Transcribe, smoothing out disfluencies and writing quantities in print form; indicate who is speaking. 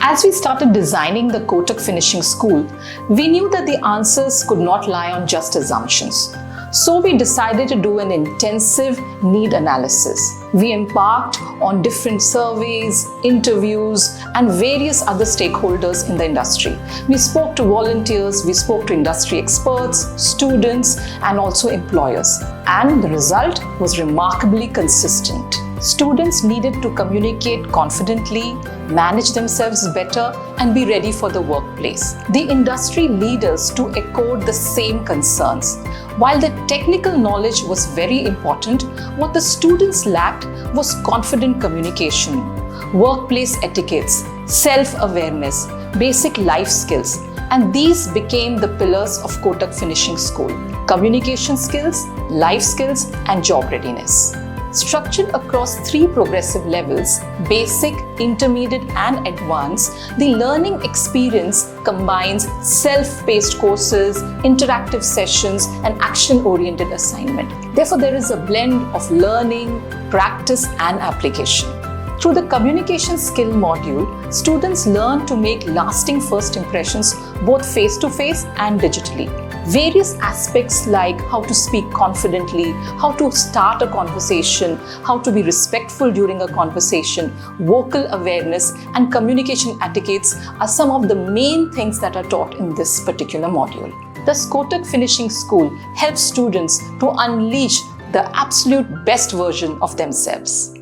Speaker 1: As we started designing the Kotak Finishing School, we knew that the answers could not lie on just assumptions. So we decided to do an intensive need analysis. We embarked on different surveys, interviews, and various other stakeholders in the industry. We spoke to volunteers, we spoke to industry experts, students, and also employers. And the result was remarkably consistent. Students needed to communicate confidently, manage themselves better, and be ready for the workplace. The industry leaders too echoed the same concerns. While the technical knowledge was very important, what the students lacked was confident communication, workplace etiquettes, self-awareness, basic life skills, and these became the pillars of Kotak Finishing School: communication skills, life skills, and job readiness. Structured across 3 progressive levels, basic, intermediate, and advanced, the learning experience combines self-paced courses, interactive sessions, and action-oriented assignment. Therefore, there is a blend of learning, practice, and application. Through the communication skill module, students learn to make lasting first impressions both face-to-face and digitally. Various aspects like how to speak confidently, how to start a conversation, how to be respectful during a conversation, vocal awareness, and communication etiquettes are some of the main things that are taught in this particular module. Thus, Kotak Finishing School helps students to unleash the absolute best version of themselves.